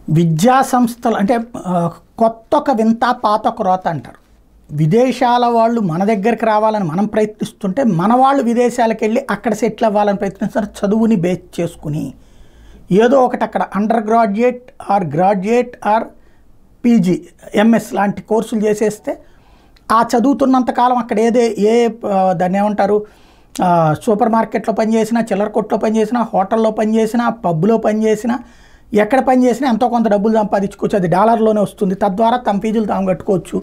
విద్యా సంస్థలు అంటే కొత్త ఒక వింత పాత ఒక రోత అంటారు. విదేశాల వాళ్ళు మన దగ్గరికి రావాలని మనం ప్రయత్నిస్తుంటే మన వాళ్ళు విదేశాలకు వెళ్ళి అక్కడ సెటిల్ అవ్వాలని ప్రయత్నిస్తారు. చదువుని బేస్ చేసుకుని ఏదో ఒకటి అక్కడ under graduate or PG MS లాంటి కోర్సులు చేసేస్తే ఆ చదువుతున్నంతకాలం అక్కడ దాన్ని ఏమంటారు, సూపర్ మార్కెట్లో పనిచేసినా, చిల్లర కొట్లో పనిచేసినా, హోటల్లో పనిచేసినా, పబ్లో పనిచేసినా, ఎక్కడ పనిచేసినా ఎంతో కొంత డబ్బులు సంపాదించుకోవచ్చు. అది డాలర్లోనే వస్తుంది. తద్వారా తమ ఫీజులు తాము కట్టుకోవచ్చు.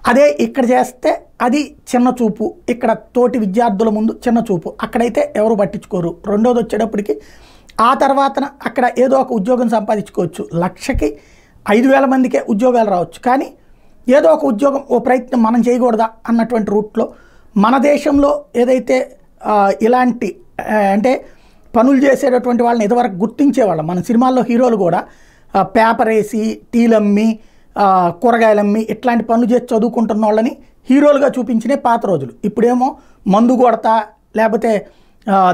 అదే ఇక్కడ చేస్తే అది చిన్న చూపు, ఇక్కడ తోటి విద్యార్థుల ముందు చిన్న చూపు. అక్కడైతే ఎవరు పట్టించుకోరు. రెండోది వచ్చేటప్పటికి ఆ తర్వాత అక్కడ ఏదో ఒక ఉద్యోగం సంపాదించుకోవచ్చు. 1,00,000కి 5,000 మందికే ఉద్యోగాలు రావచ్చు. కానీ ఏదో ఒక ఉద్యోగం ఓ ప్రయత్నం మనం చేయకూడదా అన్నటువంటి రూట్లో మన దేశంలో ఏదైతే ఇలాంటి అంటే పనులు చేసేటటువంటి వాళ్ళని ఇదివరకు గుర్తించేవాళ్ళం. మన సినిమాల్లో హీరోలు కూడా పేపర్ వేసి, టీలమ్మి, కూరగాయలమ్మి ఇట్లాంటి పనులు చేసి చదువుకుంటున్న వాళ్ళని హీరోలుగా చూపించినే పాత రోజులు. ఇప్పుడేమో మందు కొడతా, లేకపోతే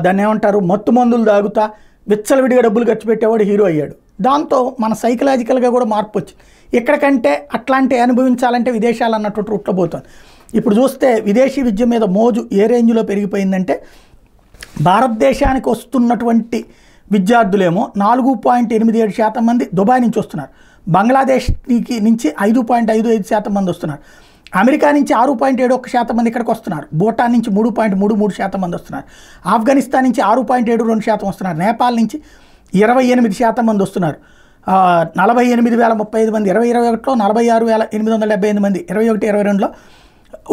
దాన్ని ఏమంటారు, మత్తు మందులు తాగుతా విచ్చలవిడిగా డబ్బులు ఖర్చు పెట్టేవాడు హీరో అయ్యాడు. దాంతో మన సైకలాజికల్గా కూడా మార్పు వచ్చింది. ఎక్కడికంటే అట్లాంటి అనుభవించాలంటే విదేశాలు అన్నటువంటి రూట్లో పోతుంది. ఇప్పుడు చూస్తే విదేశీ విద్య మీద మోజు ఏ రేంజ్లో పెరిగిపోయిందంటే భారతదేశానికి వస్తున్నటువంటి విద్యార్థులేమో 4.87% మంది దుబాయ్ నుంచి వస్తున్నారు. బంగ్లాదేశ్ నుంచి 5.55% మంది వస్తున్నారు. అమెరికా నుంచి 6.71% మంది ఇక్కడికి వస్తున్నారు. భూటాన్ నుంచి 3.33% మంది వస్తున్నారు. ఆఫ్ఘనిస్తాన్ నుంచి 6.72% వస్తున్నారు. నేపాల్ నుంచి 28% మంది వస్తున్నారు. 48,035 మంది 2021లో, 46,875 మంది 21-22లో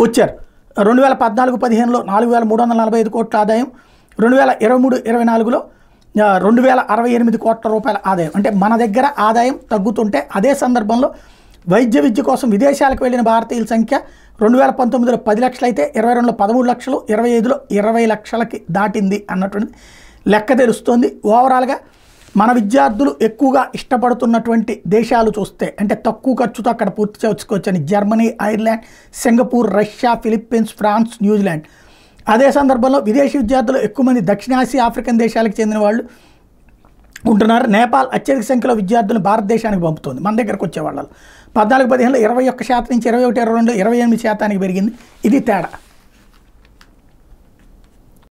వచ్చారు. 2014-15లో 4,345 కోట్ల ఆదాయం, 2023-24లో 2,068 కోట్ల రూపాయల ఆదాయం. అంటే మన దగ్గర ఆదాయం తగ్గుతుంటే అదే సందర్భంలో వైద్య విద్య కోసం విదేశాలకు వెళ్ళిన భారతీయుల సంఖ్య 2019లో 10 లక్షలు అయితే 22లో 13 లక్షలు, 25లో 20 లక్షలకి దాటింది అన్నటువంటి లెక్క తెలుస్తోంది. ఓవరాల్గా మన విద్యార్థులు ఎక్కువగా ఇష్టపడుతున్నటువంటి దేశాలు చూస్తే అంటే తక్కువ ఖర్చుతో అక్కడ పూర్తి చేసుకోవచ్చని Germany, Ireland, Singapore, Russia, Philippines, France, New Zealand. అదే సందర్భంలో విదేశీ విద్యార్థులు ఎక్కువ మంది దక్షిణాసియా, ఆఫ్రికన్ దేశాలకు చెందిన వాళ్ళు ఉంటున్నారు. నేపాల్ అత్యధిక సంఖ్యలో విద్యార్థులను భారతదేశానికి పంపుతుంది. మన దగ్గరకు వచ్చే వాళ్ళు 14-15లో 21% నుంచి 21-22లో 28% పెరిగింది. ఇది తేడా.